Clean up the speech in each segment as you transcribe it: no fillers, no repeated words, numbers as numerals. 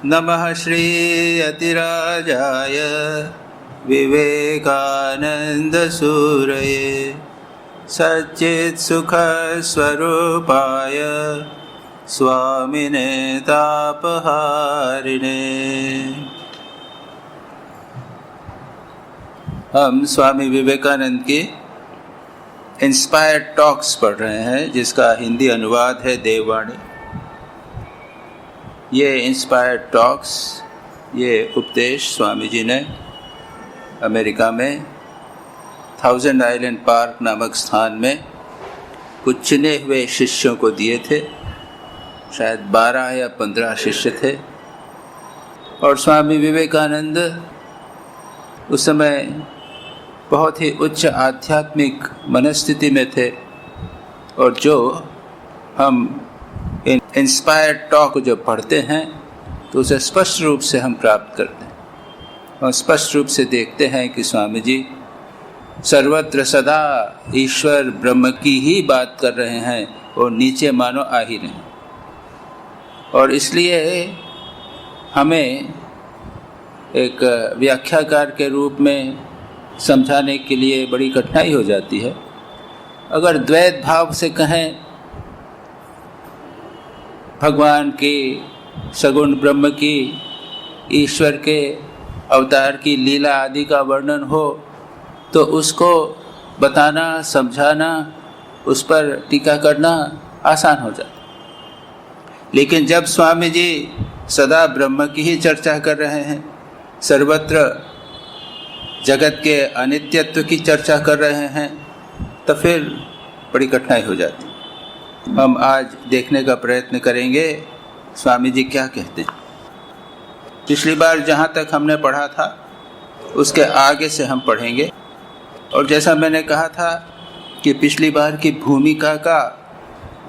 नमः श्री यतिराजाय विवेकानंदसूरये सच्चित्सुखस्वरूपाय स्वामिने तापहारिणे। हम स्वामी विवेकानंद की इंस्पायर्ड टॉक्स पढ़ रहे हैं, जिसका हिंदी अनुवाद है देववाणी। ये इंस्पायर्ड टॉक्स, ये उपदेश स्वामी जी ने अमेरिका में थाउजेंड आइलैंड पार्क नामक स्थान में कुछ चुने हुए शिष्यों को दिए थे। शायद 12 या 15 शिष्य थे। और स्वामी विवेकानंद उस समय बहुत ही उच्च आध्यात्मिक मनस्थिति में थे, और जो हम इंस्पायर्ड टॉक जो पढ़ते हैं तो उसे स्पष्ट रूप से हम प्राप्त करते हैं और स्पष्ट रूप से देखते हैं कि स्वामी जी सर्वत्र सदा ईश्वर ब्रह्म की ही बात कर रहे हैं और नीचे मानो आ ही नहीं। और इसलिए हमें एक व्याख्याकार के रूप में समझाने के लिए बड़ी कठिनाई हो जाती है। अगर द्वैत भाव से कहें, भगवान की, सगुण ब्रह्म की, ईश्वर के अवतार की लीला आदि का वर्णन हो तो उसको बताना, समझाना, उस पर टीका करना आसान हो जाता। लेकिन जब स्वामी जी सदा ब्रह्म की ही चर्चा कर रहे हैं, सर्वत्र जगत के अनित्यत्व की चर्चा कर रहे हैं, तो फिर बड़ी कठिनाई हो जाती। हम आज देखने का प्रयत्न करेंगे स्वामी जी क्या कहते हैं। पिछली बार जहाँ तक हमने पढ़ा था उसके आगे से हम पढ़ेंगे। और जैसा मैंने कहा था कि पिछली बार की भूमिका का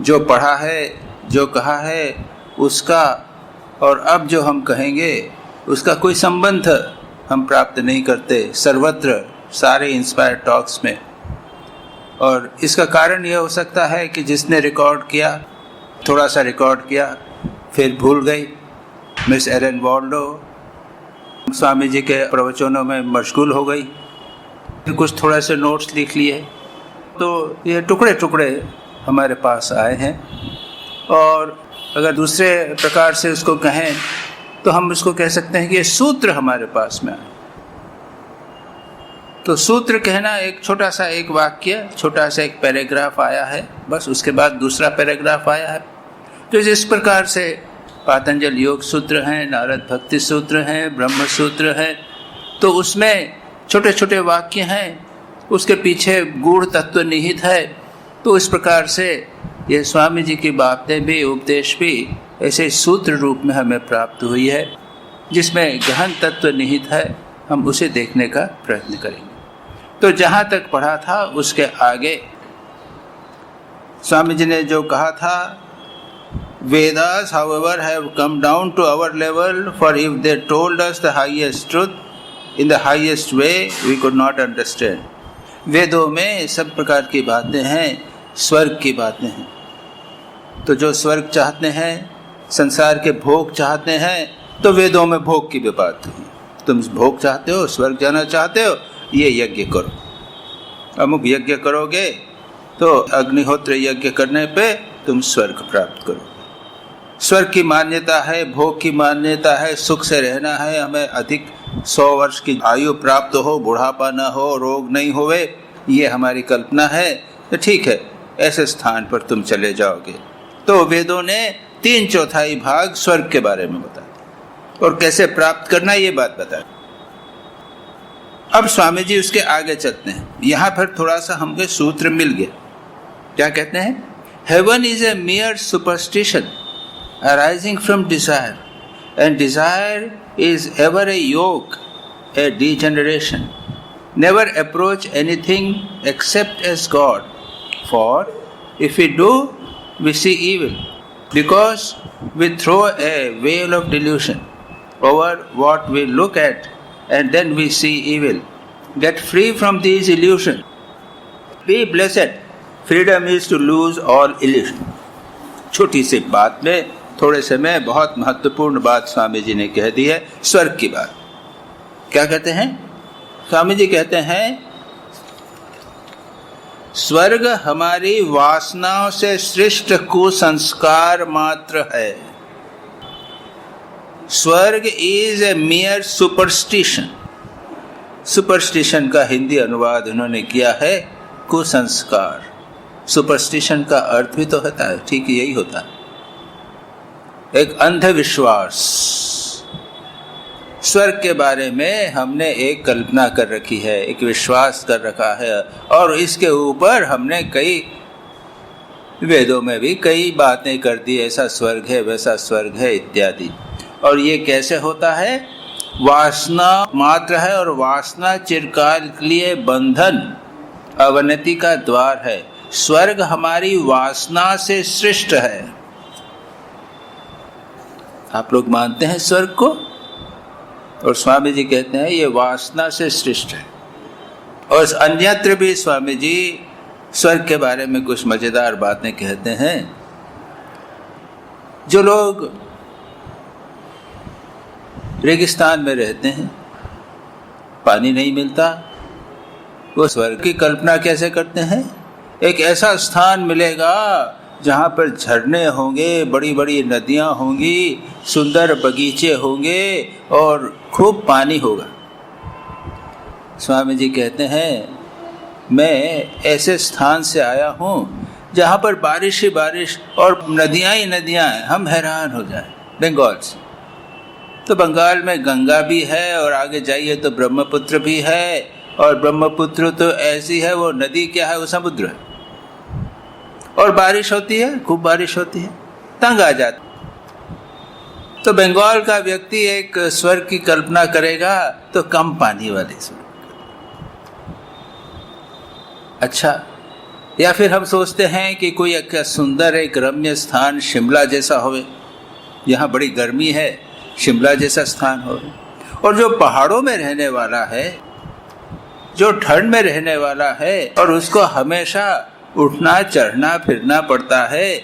जो पढ़ा है, जो कहा है, उसका और अब जो हम कहेंगे उसका कोई संबंध हम प्राप्त नहीं करते सर्वत्र सारे इंस्पायर्ड टॉक्स में। और इसका कारण यह हो सकता है कि जिसने रिकॉर्ड किया, थोड़ा सा रिकॉर्ड किया, फिर भूल गई। मिस एरन वॉल्डो स्वामी जी के प्रवचनों में मशगूल हो गई, फिर कुछ थोड़ा से नोट्स लिख लिए। तो ये टुकड़े टुकड़े हमारे पास आए हैं। और अगर दूसरे प्रकार से उसको कहें तो हम उसको कह सकते हैं कि ये सूत्र हमारे पास में आए। तो सूत्र कहना एक छोटा सा एक वाक्य, छोटा सा एक पैराग्राफ आया है, बस उसके बाद दूसरा पैराग्राफ आया है। तो जिस प्रकार से पातंजल योग सूत्र हैं, नारद भक्ति सूत्र हैं, ब्रह्म सूत्र हैं, तो उसमें छोटे छोटे वाक्य हैं, उसके पीछे गूढ़ तत्व निहित है। तो इस प्रकार से ये स्वामी जी की बातें भी, उपदेश भी ऐसे सूत्र रूप में हमें प्राप्त हुई है, जिसमें गहन तत्व निहित है। हम उसे देखने का प्रयत्न करेंगे। तो जहाँ तक पढ़ा था उसके आगे स्वामी जी ने जो कहा था, Vedas, however, have come down to our level, for if they told us the highest truth in the highest way, we could not understand. वेदों में सब प्रकार की बातें हैं, स्वर्ग की बातें हैं। तो जो स्वर्ग चाहते हैं, संसार के भोग चाहते हैं, तो वेदों में भोग की भी बात हुई। तुम भोग चाहते हो, स्वर्ग जाना चाहते हो, ये यज्ञ करो, अमुक यज्ञ करोगे तो अग्निहोत्र यज्ञ करने पे तुम स्वर्ग प्राप्त करो। स्वर्ग की मान्यता है, भोग की मान्यता है, सुख से रहना है, हमें अधिक 100 वर्ष की आयु प्राप्त हो, बुढ़ापा ना हो, रोग नहीं होवे, ये हमारी कल्पना है। तो ठीक है, ऐसे स्थान पर तुम चले जाओगे। तो वेदों ने 3/4 भाग स्वर्ग के बारे में बता दिया और कैसे प्राप्त करना ये बात बता। अब स्वामी जी उसके आगे चलते हैं। यहाँ पर थोड़ा सा हमको सूत्र मिल गया। क्या कहते हैं? Heaven is a mere superstition arising from desire, and desire is ever a yoke, a degeneration. Never approach anything except as God, for if we do, we see evil, because we throw a veil of delusion over what we look at, and then we see evil. Get free from these illusions. Be blessed. Freedom is to lose all illusion. छोटी सी बात में थोड़े समय बहुत महत्वपूर्ण बात स्वामी जी ने कह दी है, स्वर्ग की बात। क्या कहते हैं स्वामी जी? कहते हैं स्वर्ग हमारी वासनाओं से सृष्ट कुसंस्कार मात्र है। स्वर्ग इज ए मियर सुपरस्टिशन। सुपरस्टिशन का हिंदी अनुवाद उन्होंने किया है कुसंस्कार। सुपरस्टिशन का अर्थ भी तो होता है, ठीक यही होता है, एक अंधविश्वास। स्वर्ग के बारे में हमने एक कल्पना कर रखी है, एक विश्वास कर रखा है, और इसके ऊपर हमने कई वेदों में भी कई बातें कर दी, ऐसा स्वर्ग है, वैसा स्वर्ग है इत्यादि। और ये कैसे होता है? वासना मात्र है, और वासना चिरकाल के लिए बंधन, अवनति का द्वार है। स्वर्ग हमारी वासना से सृष्ट है। आप लोग मानते हैं स्वर्ग को, और स्वामी जी कहते हैं ये वासना से सृष्ट है। और अन्यत्र भी स्वामी जी स्वर्ग के बारे में कुछ मजेदार बातें कहते हैं। जो लोग रेगिस्तान में रहते हैं, पानी नहीं मिलता, वो स्वर्ग की कल्पना कैसे करते हैं? एक ऐसा स्थान मिलेगा जहाँ पर झरने होंगे, बड़ी बड़ी नदियाँ होंगी, सुंदर बगीचे होंगे और खूब पानी होगा। स्वामी जी कहते हैं मैं ऐसे स्थान से आया हूँ जहाँ पर बारिश ही बारिश और नदियाँ ही नदियाँ हैं, हम हैरान हो जाए। बंगाल से तो बंगाल में गंगा भी है, और आगे जाइए तो ब्रह्मपुत्र भी है, और ब्रह्मपुत्र तो ऐसी है, वो नदी क्या है, वो समुद्र है, और बारिश होती है, खूब बारिश होती है, तंग आ जाता। तो बंगाल का व्यक्ति एक स्वर्ग की कल्पना करेगा तो कम पानी वाले स्वर्ग। अच्छा, या फिर हम सोचते हैं कि कोई एक सुंदर एक रम्य स्थान शिमला जैसा होवे, यहाँ बड़ी गर्मी है, शिमला जैसा स्थान हो। और जो पहाड़ों में रहने वाला है, जो ठंड में रहने वाला है, और उसको हमेशा उठना चढ़ना फिरना पड़ता है,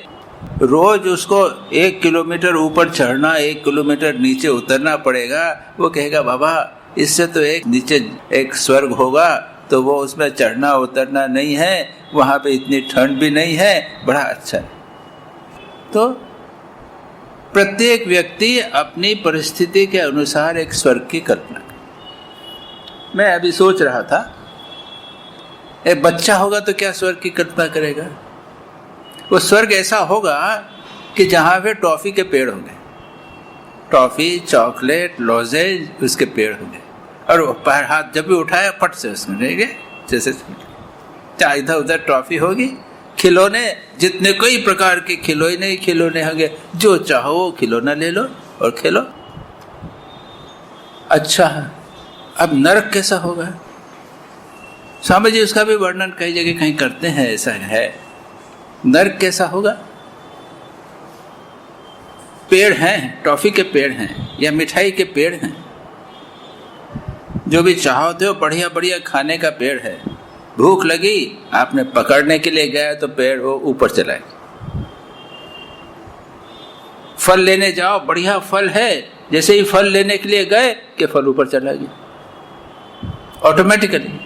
रोज उसको 1 किलोमीटर ऊपर चढ़ना, 1 किलोमीटर नीचे उतरना पड़ेगा, वो कहेगा बाबा इससे तो एक नीचे एक स्वर्ग होगा, तो वो उसमें चढ़ना उतरना नहीं है, वहाँ पे इतनी ठंड भी नहीं है, बड़ा अच्छा है। तो प्रत्येक व्यक्ति अपनी परिस्थिति के अनुसार एक स्वर्ग की कल्पना। मैं अभी सोच रहा था, एक बच्चा होगा तो क्या स्वर्ग की कल्पना करेगा? वो स्वर्ग ऐसा होगा कि जहाँ पे टॉफी के पेड़ होंगे, टॉफी, चॉकलेट, लॉजेज, उसके पेड़ होंगे, और वो पैर हाथ जब भी उठाया फट से उसमें रहेंगे, जैसे चाहे इधर उधर टॉफी होगी, खिलौने, जितने कई प्रकार के खिलौने होंगे, जो चाहो वो खिलौना ले लो और खेलो। अच्छा, अब नरक कैसा होगा? स्वामी जी उसका भी वर्णन कई जगह कहीं करते हैं, ऐसा है। नरक कैसा होगा? पेड़ हैं, टॉफी के पेड़ हैं या मिठाई के पेड़ हैं, जो भी चाहते हो बढ़िया बढ़िया खाने का पेड़ है। भूख लगी, आपने पकड़ने के लिए गया तो पेड़ वो ऊपर चला गया। फल लेने जाओ, बढ़िया फल है, जैसे ही फल लेने के लिए गए कि फल ऊपर चला गया ऑटोमेटिकली।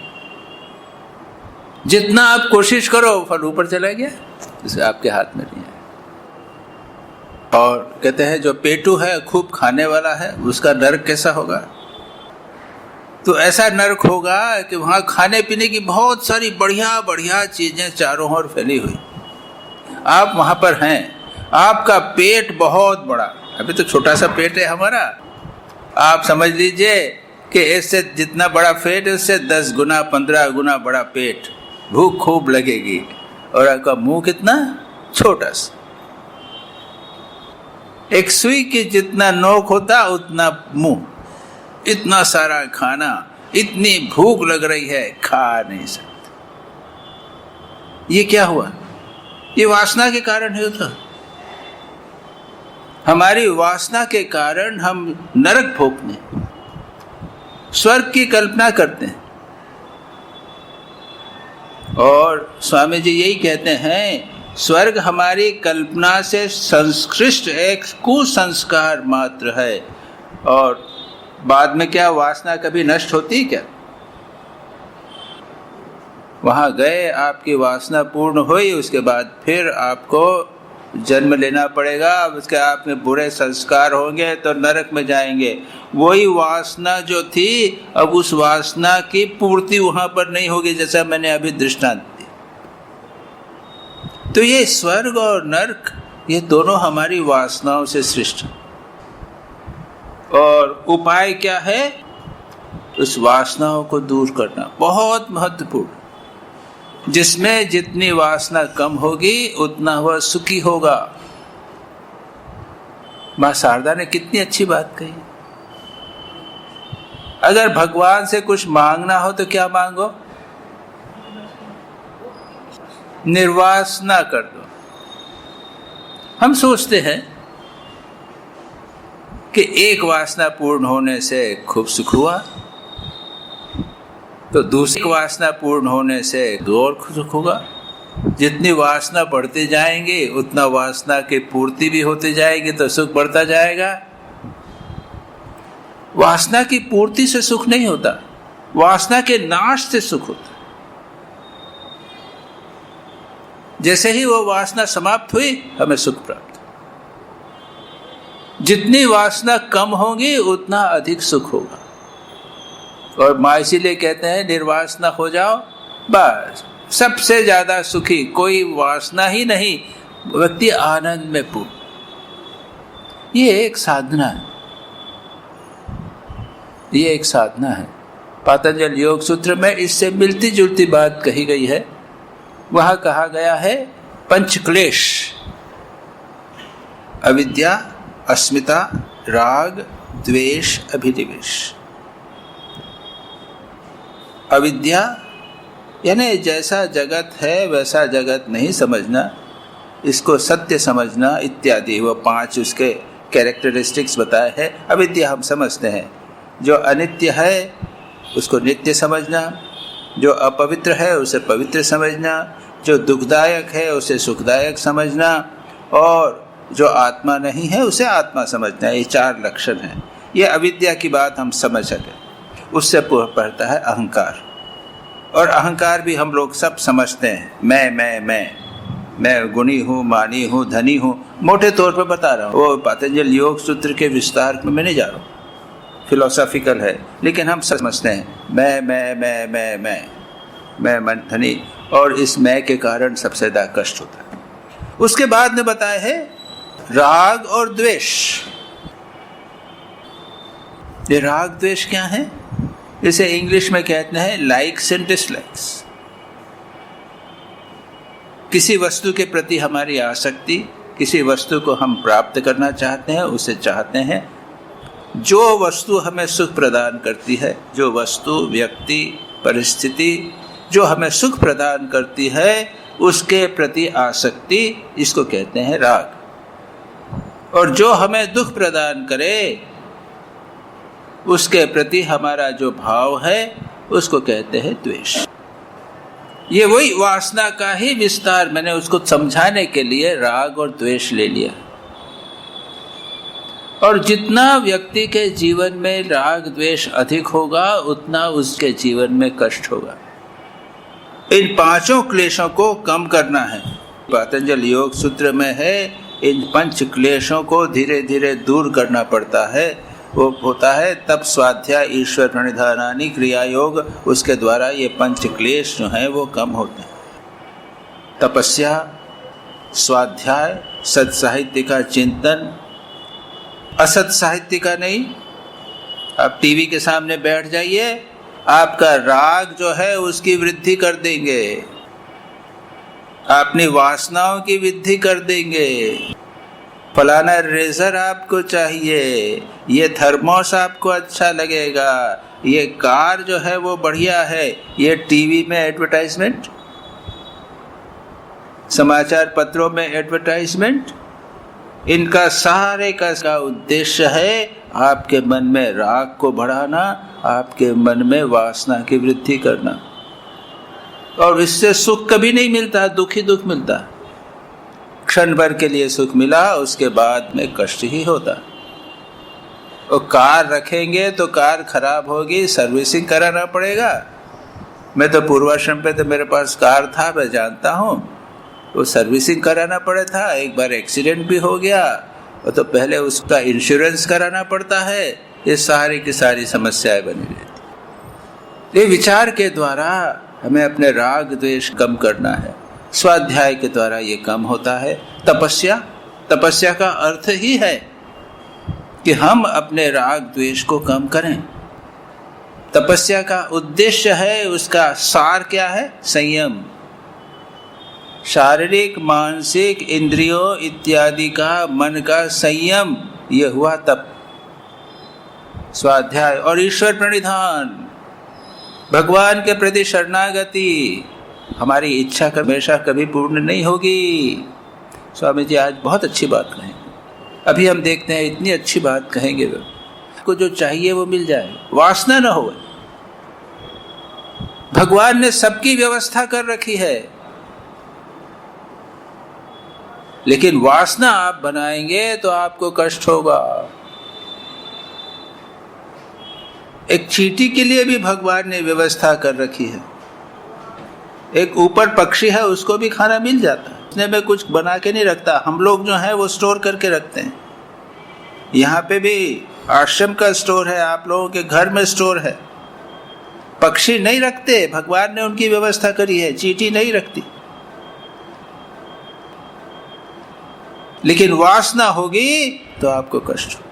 जितना आप कोशिश करो फल ऊपर चला गया, इसे आपके हाथ में नहीं है। और कहते हैं जो पेटू है, खूब खाने वाला है, उसका नरक कैसा होगा? तो ऐसा नरक होगा कि वहाँ खाने पीने की बहुत सारी बढ़िया बढ़िया चीजें चारों ओर फैली हुई, आप वहाँ पर हैं, आपका पेट बहुत बड़ा, अभी तो छोटा सा पेट है हमारा, आप समझ लीजिए कि इससे जितना बड़ा पेट है उससे 10 गुना 15 गुना बड़ा पेट, भूख खूब लगेगी, और आपका मुंह कितना छोटा सा, एक सुई की जितना नोक होता उतना मुंह, इतना सारा खाना, इतनी भूख लग रही है, खा नहीं सकते। ये क्या हुआ? ये वासना के कारण ही होता। हमारी वासना के कारण हम नरक भोगते हैं, स्वर्ग की कल्पना करते हैं। और स्वामी जी यही कहते हैं स्वर्ग हमारी कल्पना से संस्कृष्ट एक कुसंस्कार मात्र है। और बाद में क्या वासना कभी नष्ट होती क्या? वहां गए, आपकी वासना पूर्ण हुई, उसके बाद फिर आपको जन्म लेना पड़ेगा। अब उसके आप में बुरे संस्कार होंगे तो नरक में जाएंगे। वही वासना जो थी, अब उस वासना की पूर्ति वहां पर नहीं होगी, जैसा मैंने अभी दृष्टांत दी। तो ये स्वर्ग और नरक, ये दोनों हमारी वासनाओं से सृष्ट। और उपाय क्या है? उस वासनाओं को दूर करना बहुत महत्वपूर्ण। जिसमें जितनी वासना कम होगी उतना वह सुखी होगा। मां शारदा ने कितनी अच्छी बात कही। अगर भगवान से कुछ मांगना हो तो क्या मांगो? निर्वासना कर दो। हम सोचते हैं कि एक वासना पूर्ण होने से खूब सुख हुआ, तो दूसरी वासना पूर्ण होने से और सुख होगा। जितनी वासना बढ़ती जाएंगी उतना वासना की पूर्ति भी होती जाएगी, तो सुख बढ़ता जाएगा। वासना की पूर्ति से सुख नहीं होता, वासना के नाश से सुख होता। जैसे ही वो वासना समाप्त हुई, हमें सुख प्राप्त। जितनी वासना कम होगी उतना अधिक सुख होगा। और माँ इसीलिए कहते हैं निर्वासना हो जाओ, बस सबसे ज्यादा सुखी। कोई वासना ही नहीं, व्यक्ति आनंद में पूर्ण। ये एक साधना है, ये एक साधना है। पातंजल योग सूत्र में इससे मिलती जुलती बात कही गई है। वहां कहा गया है पंच क्लेश, अविद्या, अस्मिता, राग, द्वेष, अभिनिवेश। अविद्या यानी जैसा जगत है वैसा जगत नहीं समझना, इसको सत्य समझना इत्यादि। वो 5 उसके कैरेक्टरिस्टिक्स बताए हैं। अविद्या हम समझते हैं, जो अनित्य है उसको नित्य समझना, जो अपवित्र है उसे पवित्र समझना, जो दुखदायक है उसे सुखदायक समझना, और जो आत्मा नहीं है उसे आत्मा समझना। ये 4 लक्षण हैं। ये अविद्या की बात हम समझ सके। उससे पड़ता है अहंकार, और अहंकार भी हम लोग सब समझते हैं। मैं गुणी हूँ, मानी हूँ, धनी हूँ, मोटे तौर पर बता रहा हूँ। वो पातंजल योग सूत्र के विस्तार में मैं नहीं जा रहा हूँ, फिलोसॉफिकल है, लेकिन हम समझते हैं मैं मन धनी, और इस मैं के कारण सबसे ज्यादा कष्ट होता है। उसके बाद में बताया है राग और द्वेष। ये राग द्वेष क्या है? इसे इंग्लिश में कहते हैं लाइक्स एंड डिसलाइक्स। किसी वस्तु के प्रति हमारी आसक्ति, किसी वस्तु को हम प्राप्त करना चाहते हैं, उसे चाहते हैं। जो वस्तु हमें सुख प्रदान करती है, जो वस्तु, व्यक्ति, परिस्थिति जो हमें सुख प्रदान करती है, उसके प्रति आसक्ति, इसको कहते हैं राग। और जो हमें दुख प्रदान करे, उसके प्रति हमारा जो भाव है, उसको कहते हैं द्वेष। ये वही वासना का ही विस्तार, मैंने उसको समझाने के लिए राग और द्वेष ले लिया। और जितना व्यक्ति के जीवन में राग द्वेष अधिक होगा, उतना उसके जीवन में कष्ट होगा। इन 5 क्लेशों को कम करना है। पातंजल योग सूत्र में है, इन 5 क्लेशों को धीरे धीरे दूर करना पड़ता है। वो होता है तप, स्वाध्याय, ईश्वर प्रणिधानानि, क्रिया योग। उसके द्वारा ये 5 क्लेश जो हैं वो कम होते हैं। तपस्या, स्वाध्याय, सत् साहित्य का चिंतन, असत साहित्य का नहीं। आप टीवी के सामने बैठ जाइए, आपका राग जो है उसकी वृद्धि कर देंगे, अपनी वासनाओं की वृद्धि कर देंगे। फलाना रेजर आपको चाहिए, ये थर्मोस आपको अच्छा लगेगा, ये कार जो है वो बढ़िया है। ये टीवी में एडवर्टाइजमेंट, समाचार पत्रों में एडवर्टाइजमेंट, इनका सारे का उद्देश्य है आपके मन में राग को बढ़ाना, आपके मन में वासना की वृद्धि करना। और इससे सुख कभी नहीं मिलता, दुख ही दुख मिलता। क्षण भर के लिए सुख मिला, उसके बाद में कष्ट ही होता। और कार रखेंगे तो कार खराब होगी, सर्विसिंग कराना पड़ेगा। मैं तो पूर्वाश्रम पे तो मेरे पास कार था, मैं जानता हूँ, वो सर्विसिंग कराना पड़ा था। एक बार एक्सीडेंट भी हो गया और तो पहले उसका इंश्योरेंस कराना पड़ता है। ये सारी की सारी समस्याएं बनी रहती। ये विचार के द्वारा हमें अपने राग द्वेष कम करना है। स्वाध्याय के द्वारा ये कम होता है। तपस्या का अर्थ ही है कि हम अपने राग द्वेष को कम करें। तपस्या का उद्देश्य है, उसका सार क्या है? संयम। शारीरिक, मानसिक, इंद्रियों इत्यादि का मन का संयम, ये हुआ तप। स्वाध्याय और ईश्वर प्रणिधान, भगवान के प्रति शरणागति। हमारी इच्छा हमेशा कभी पूर्ण नहीं होगी। स्वामी जी आज बहुत अच्छी बात कहें। अभी हम देखते हैं इतनी अच्छी बात कहेंगे, को जो चाहिए वो मिल जाए, वासना न हो। भगवान ने सबकी व्यवस्था कर रखी है, लेकिन वासना आप बनाएंगे तो आपको कष्ट होगा। एक चींटी के लिए भी भगवान ने व्यवस्था कर रखी है। एक ऊपर पक्षी है, उसको भी खाना मिल जाता है, उसने में कुछ बना के नहीं रखता। हम लोग जो है वो स्टोर करके रखते हैं। यहाँ पे भी आश्रम का स्टोर है, आप लोगों के घर में स्टोर है। पक्षी नहीं रखते, भगवान ने उनकी व्यवस्था करी है। चींटी नहीं रखती। लेकिन वासना होगी तो आपको कष्ट हो।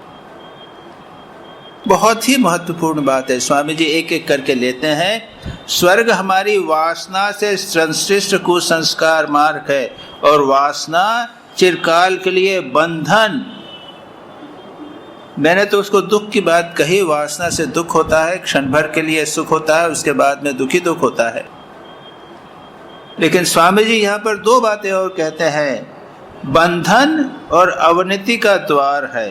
बहुत ही महत्वपूर्ण बात है। स्वामी जी एक एक करके लेते हैं। स्वर्ग हमारी वासना से संश्लिष्ट कुसंस्कार मार्ग है, और वासना चिरकाल के लिए बंधन। मैंने तो उसको दुख की बात कही। वासना से दुख होता है, क्षण भर के लिए सुख होता है, उसके बाद में दुखी दुख होता है। लेकिन स्वामी जी यहाँ पर दो बातें और कहते हैं। बंधन और अवनति का द्वार है।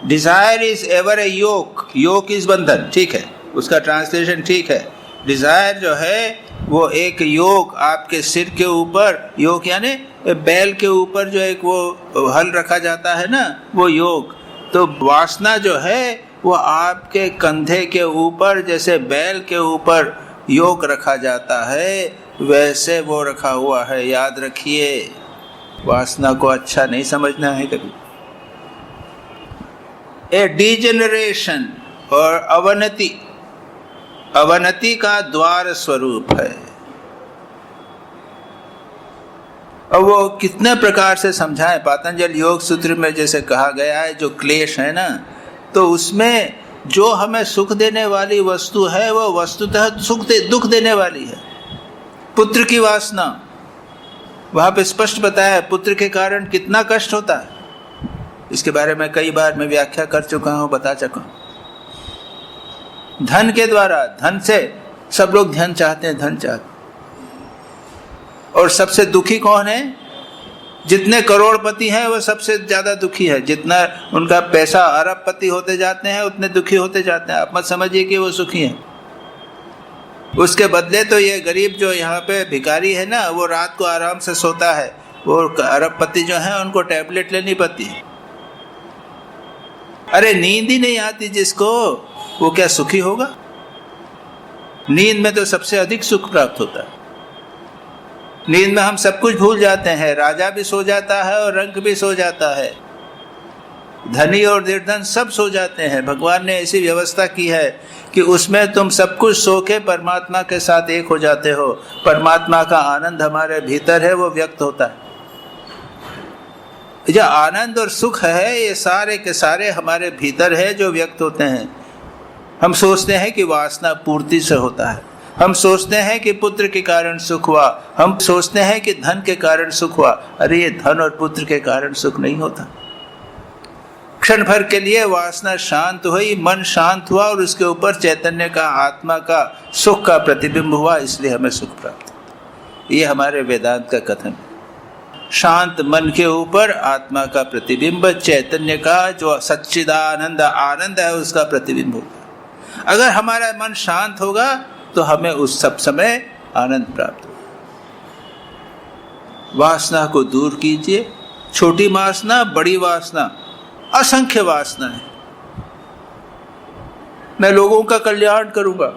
Desire is ever a yoke. Yoke is बंधन, ठीक है, उसका ट्रांसलेशन ठीक है। डिजायर जो है वो एक योक आपके सिर के ऊपर, योक यानी बैल के ऊपर जो एक वो हल रखा जाता है ना, वो योक। तो वासना जो है वो आपके कंधे के ऊपर, जैसे बैल के ऊपर योक रखा जाता है, वैसे वो रखा हुआ है। याद रखिए, वासना को अच्छा नहीं समझना है कभी। ए डिजेनरेशन और अवनति, अवनति का द्वार स्वरूप है। और वो कितने प्रकार से समझाएं। पातंजल योग सूत्र में जैसे कहा गया है, जो क्लेश है ना, तो उसमें जो हमें सुख देने वाली वस्तु है वो वस्तुतः दुख देने वाली है। पुत्र की वासना, वहां पे स्पष्ट बताया है पुत्र के कारण कितना कष्ट होता है। इसके बारे में कई बार मैं व्याख्या कर चुका हूं, बता चुका हूं। धन के द्वारा, धन से सब लोग धन चाहते हैं, धन चाहते। और सबसे दुखी कौन है? जितने करोड़पति हैं वो सबसे ज्यादा दुखी है। जितना उनका पैसा अरबपति होते जाते हैं उतने दुखी होते जाते हैं। आप मत समझिए कि वो सुखी हैं। उसके बदले तो ये गरीब जो यहाँ पे भिखारी है ना, वो रात को आराम से सोता है। वो अरबपति जो है उनको टैबलेट लेनी पड़ती है। अरे नींद ही नहीं आती जिसको, वो क्या सुखी होगा? नींद में तो सबसे अधिक सुख प्राप्त होता है। नींद में हम सब कुछ भूल जाते हैं। राजा भी सो जाता है और रंक भी सो जाता है, धनी और निर्धन सब सो जाते हैं। भगवान ने ऐसी व्यवस्था की है कि उसमें तुम सब कुछ सो के परमात्मा के साथ एक हो जाते हो। परमात्मा का आनंद हमारे भीतर है, वो व्यक्त होता है। जो आनंद और सुख है ये सारे के सारे हमारे भीतर है, जो व्यक्त होते हैं। हम सोचते हैं कि वासना पूर्ति से होता है, हम सोचते हैं कि पुत्र के कारण सुख हुआ, हम सोचते हैं कि धन के कारण सुख हुआ। अरे ये धन और पुत्र के कारण सुख नहीं होता। क्षण भर के लिए वासना शांत हुई, मन शांत हुआ और उसके ऊपर चैतन्य का, आत्मा का, सुख का प्रतिबिंब हुआ, इसलिए हमें सुख प्राप्त हुआ। ये हमारे वेदांत का कथन है। शांत मन के ऊपर आत्मा का प्रतिबिंब, चैतन्य का जो सच्चिदानंद आनंद है उसका प्रतिबिंब होगा। अगर हमारा मन शांत होगा तो हमें उस सब समय आनंद प्राप्त होगा। वासना को दूर कीजिए। छोटी वासना, बड़ी वासना, असंख्य वासना है। मैं लोगों का कल्याण करूंगा,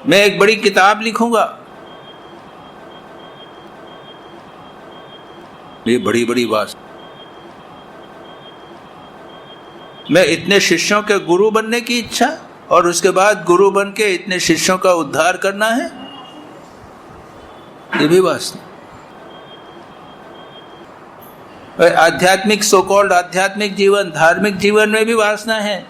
मैं एक बड़ी किताब लिखूंगा, ये बड़ी बड़ी वासना। मैं इतने शिष्यों के गुरु बनने की इच्छा, और उसके बाद गुरु बन के इतने शिष्यों का उद्धार करना है, ये भी वासना। आध्यात्मिक, सो कॉल्ड आध्यात्मिक जीवन, धार्मिक जीवन में भी वासना है।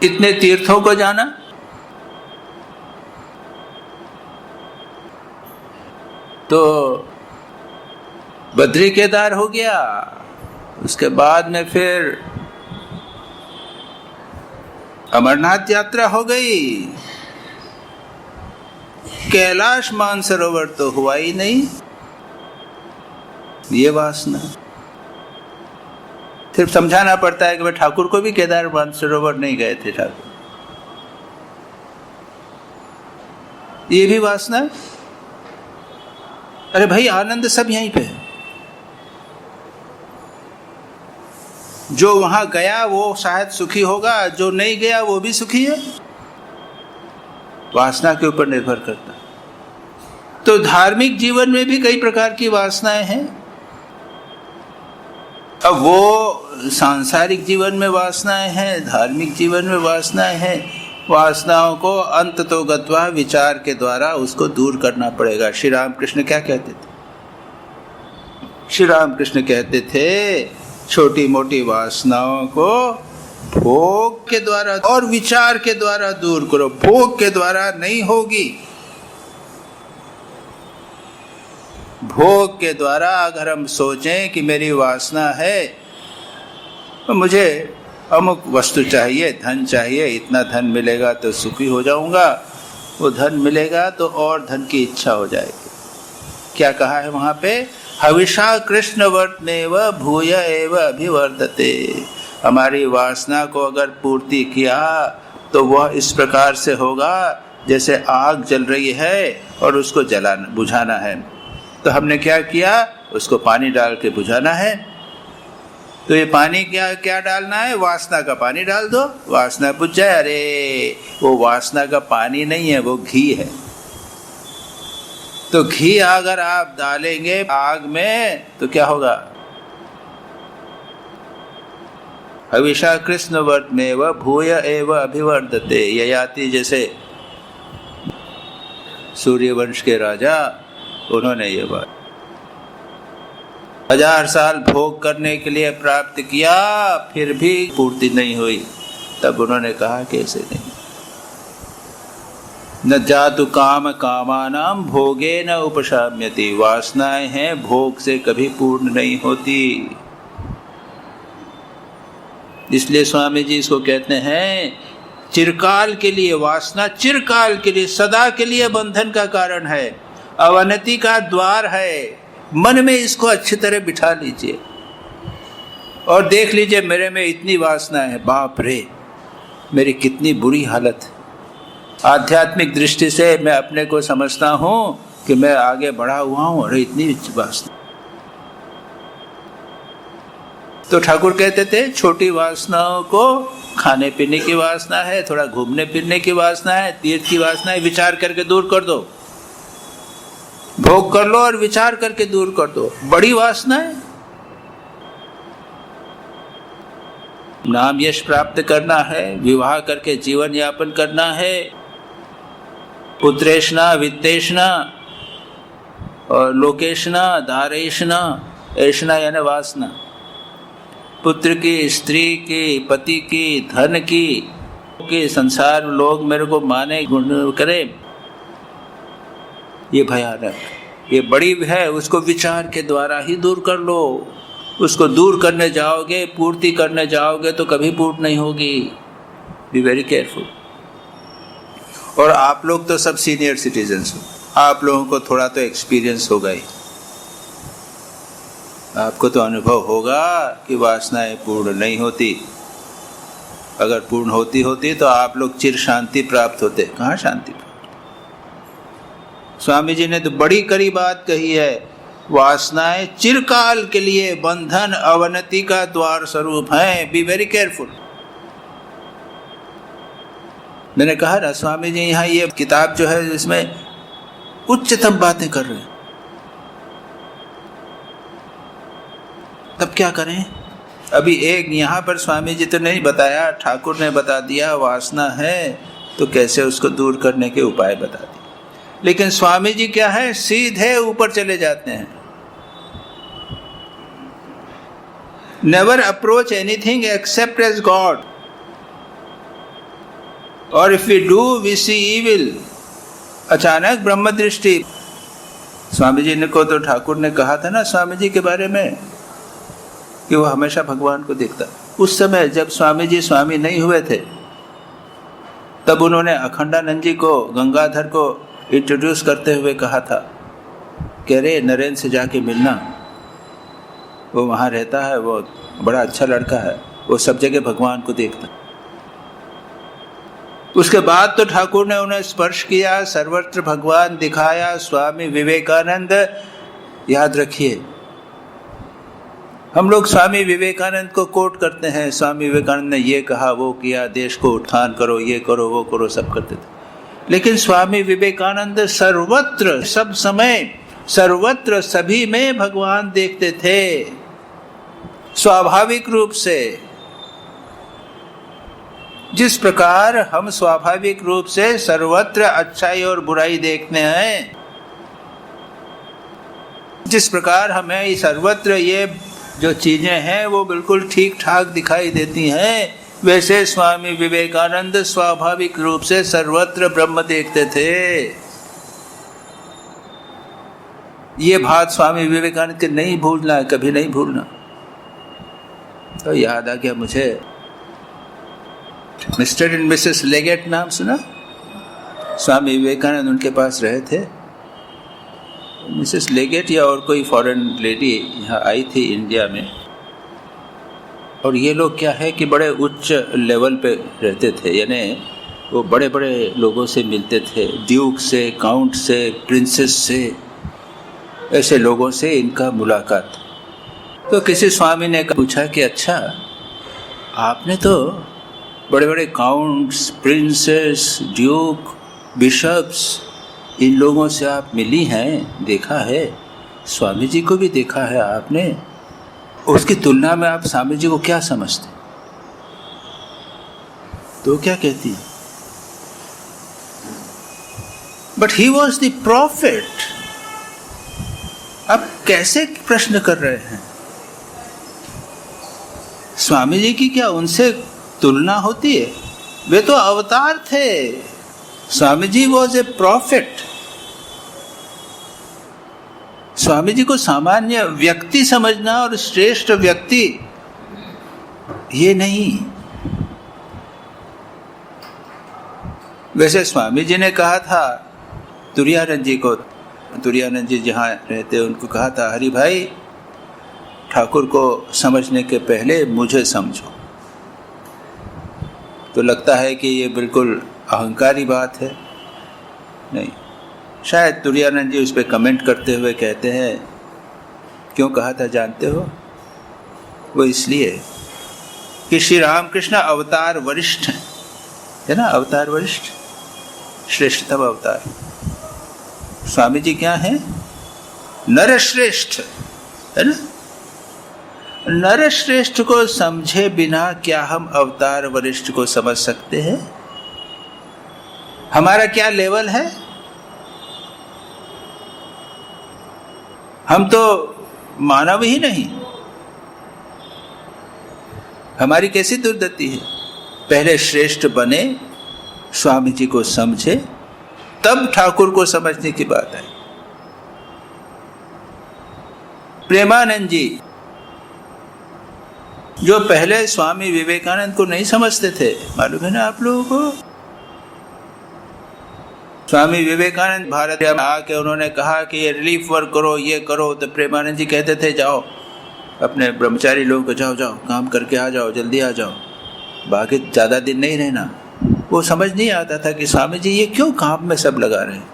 इतने तीर्थों को जाना, तो बद्री केदार हो गया, उसके बाद में फिर अमरनाथ यात्रा हो गई, कैलाश मानसरोवर तो हुआ ही नहीं, ये वासना। सिर्फ समझाना पड़ता है कि भाई ठाकुर को भी केदार मानसरोवर नहीं गए थे ठाकुर, ये भी वासना। अरे भाई आनंद सब यहीं पे है, जो वहां गया वो शायद सुखी होगा, जो नहीं गया वो भी सुखी है, वासना के ऊपर निर्भर करता। तो धार्मिक जीवन में भी कई प्रकार की वासनाएं हैं। अब वो सांसारिक जीवन में वासनाएं हैं, धार्मिक जीवन में वासनाएं हैं। वासनाओं को अंततो गत्वा विचार के द्वारा उसको दूर करना पड़ेगा। श्री रामकृष्ण क्या कहते थे? श्री रामकृष्ण कहते थे छोटी मोटी वासनाओं को भोग के द्वारा और विचार के द्वारा दूर करो। भोग के द्वारा नहीं होगी। भोग के द्वारा अगर हम सोचें कि मेरी वासना है तो मुझे अमुक वस्तु चाहिए, धन चाहिए, इतना धन मिलेगा तो सुखी हो जाऊंगा, वो धन मिलेगा तो और धन की इच्छा हो जाएगी। क्या कहा है वहां पे? हविषा कृष्ण वर्तमेव भूय एव अभिवर्धते। हमारी वासना को अगर पूर्ति किया तो वह इस प्रकार से होगा जैसे आग जल रही है और उसको जलाना बुझाना है। तो हमने क्या किया? उसको पानी डाल के बुझाना है। तो ये पानी क्या क्या डालना है? वासना का पानी डाल दो, वासना बुझ जाए। अरे वो वासना का पानी नहीं है, वो घी है। तो घी अगर आप डालेंगे आग में तो क्या होगा? हविषा कृष्ण वर्तमेव भूय एव अभिवर्धते। ययाति जैसे सूर्यवंश के राजा, उन्होंने ये बात 1000 साल भोग करने के लिए प्राप्त किया, फिर भी पूर्ति नहीं हुई। तब उन्होंने कहा कि ऐसे नहीं। न जातु काम कामानाम भोगे न उपशाम्यति। वासनाएं हैं, भोग से कभी पूर्ण नहीं होती। इसलिए स्वामी जी इसको कहते हैं चिरकाल के लिए वासना, चिरकाल के लिए, सदा के लिए बंधन का कारण है, अवनति का द्वार है। मन में इसको अच्छी तरह बिठा लीजिए और देख लीजिए मेरे में इतनी वासना है, बाप रे मेरी कितनी बुरी हालत है। आध्यात्मिक दृष्टि से मैं अपने को समझता हूँ कि मैं आगे बढ़ा हुआ हूँ, अरे इतनी वासना। तो ठाकुर कहते थे छोटी वासनाओं को, खाने पीने की वासना है, थोड़ा घूमने फिरने की वासना है, तीर्थ की वासना है, विचार करके दूर कर दो। भोग कर लो और विचार करके दूर कर दो। बड़ी वासना है, नाम यश प्राप्त करना है, विवाह करके जीवन यापन करना है, पुत्रेशना वित्तेशना और लोकेशना धारेशना। ऐशना यानी वासना, पुत्र की, स्त्री की, पति की, धन की संसार लोग मेरे को माने, गुण करे, ये भयानक, ये बड़ी है। उसको विचार के द्वारा ही दूर कर लो। उसको दूर करने जाओगे, पूर्ति करने जाओगे तो कभी पूर्ण नहीं होगी। Be very careful. और आप लोग तो सब सीनियर सिटीजन्स हो, आप लोगों को थोड़ा तो एक्सपीरियंस होगा ही। आपको तो अनुभव होगा कि वासनाएं पूर्ण नहीं होती। अगर पूर्ण होती तो आप लोग चिर शांति प्राप्त होते। कहाँ शांति प्राप्त? स्वामी जी ने तो बड़ी कड़ी बात कही है, वासनाएं चिरकाल के लिए बंधन अवनति का द्वार स्वरूप हैं, बी वेरी केयरफुल। मैंने कहा ना, स्वामी जी यहाँ ये किताब जो है इसमें उच्चतम बातें कर रहे हैं, तब क्या करें? अभी एक यहाँ पर स्वामी जी तो नहीं बताया, ठाकुर ने बता दिया वासना है तो कैसे उसको दूर करने के उपाय बता दिए। लेकिन स्वामी जी क्या है, सीधे ऊपर चले जाते हैं। Never approach anything except as God, और if we do we see evil. अचानक ब्रह्म दृष्टि। स्वामी जी ने को तो ठाकुर ने कहा था ना स्वामी जी के बारे में कि वो हमेशा भगवान को देखता। उस समय जब स्वामी जी स्वामी नहीं हुए थे, तब उन्होंने अखंडानंद जी को, गंगाधर को इंट्रोड्यूस करते हुए कहा था कि अरे नरेंद्र से जाके मिलना, वो वहाँ रहता है, वो बड़ा अच्छा लड़का है, वो सब जगह भगवान को देखता। उसके बाद तो ठाकुर ने उन्हें स्पर्श किया, सर्वत्र भगवान दिखाया। स्वामी विवेकानंद, याद रखिए, हम लोग स्वामी विवेकानंद को कोट करते हैं, स्वामी विवेकानंद ने ये कहा, वो किया, देश को उत्थान करो, ये करो, वो करो, सब करते थे। लेकिन स्वामी विवेकानंद सर्वत्र, सब समय, सर्वत्र, सभी में भगवान देखते थे, स्वाभाविक रूप से। जिस प्रकार हम स्वाभाविक रूप से सर्वत्र अच्छाई और बुराई देखते हैं, जिस प्रकार हमें सर्वत्र ये जो चीजें हैं वो बिल्कुल ठीक ठाक दिखाई देती हैं, वैसे स्वामी विवेकानंद स्वाभाविक रूप से सर्वत्र ब्रह्म देखते थे। ये बात स्वामी विवेकानंद के नहीं भूलना है, कभी नहीं भूलना। तो याद आ गया मुझे, मिस्टर एंड मिसेस लेगेट नाम सुना? स्वामी विवेकानंद उनके पास रहे थे। मिसेस लेगेट या और कोई फॉरेन लेडी यहाँ आई थी इंडिया में, और ये लोग क्या है कि बड़े उच्च लेवल पे रहते थे, यानी वो बड़े बड़े लोगों से मिलते थे, ड्यूक से, काउंट से, प्रिंसेस से, ऐसे लोगों से इनका मुलाकात। तो किसी स्वामी ने पूछा कि अच्छा, आपने तो बड़े बड़े काउंट्स, प्रिंसेस, ड्यूक, बिशप्स, इन लोगों से आप मिली हैं, देखा है, स्वामी जी को भी देखा है आपने, उसकी तुलना में आप स्वामी जी को क्या समझते? तो क्या कहती है? But he was the profit. अब कैसे प्रश्न कर रहे हैं? स्वामी जी की क्या उनसे तुलना होती है? वे तो अवतार थे। Swami ji was a profit. स्वामी जी को सामान्य व्यक्ति समझना और श्रेष्ठ व्यक्ति, ये नहीं। वैसे स्वामी जी ने कहा था तुरानंद जी को, तुरानंद जी जहाँ रहते उनको कहा था, हरि भाई, ठाकुर को समझने के पहले मुझे समझो। तो लगता है कि ये बिल्कुल अहंकारी बात है। नहीं, शायद तुरानंद जी उस पर कमेंट करते हुए कहते हैं, क्यों कहा था जानते हो? वो इसलिए कि श्री रामकृष्ण अवतार वरिष्ठ हैं, है ना, अवतार वरिष्ठ, श्रेष्ठतम अवतार। स्वामी जी क्या हैं? नरश्रेष्ठ, है ना। नरश्रेष्ठ को समझे बिना क्या हम अवतार वरिष्ठ को समझ सकते हैं? हमारा क्या लेवल है? हम तो मानव ही नहीं। हमारी कैसी दुर्गति है? पहले श्रेष्ठ बने, स्वामी जी को समझे, तब ठाकुर को समझने की बात आई। प्रेमानंद जी जो पहले स्वामी विवेकानंद को नहीं समझते थे, मालूम है ना आप लोगों को? स्वामी विवेकानंद भारत में आके उन्होंने कहा कि ये रिलीफ वर्क करो, ये करो, तो प्रेमानंद जी कहते थे जाओ अपने ब्रह्मचारी लोगों को, जाओ जाओ काम करके आ जाओ, जल्दी आ जाओ, बाकी ज़्यादा दिन नहीं रहना। वो समझ नहीं आता था कि स्वामी जी ये क्यों काम में सब लगा रहे हैं,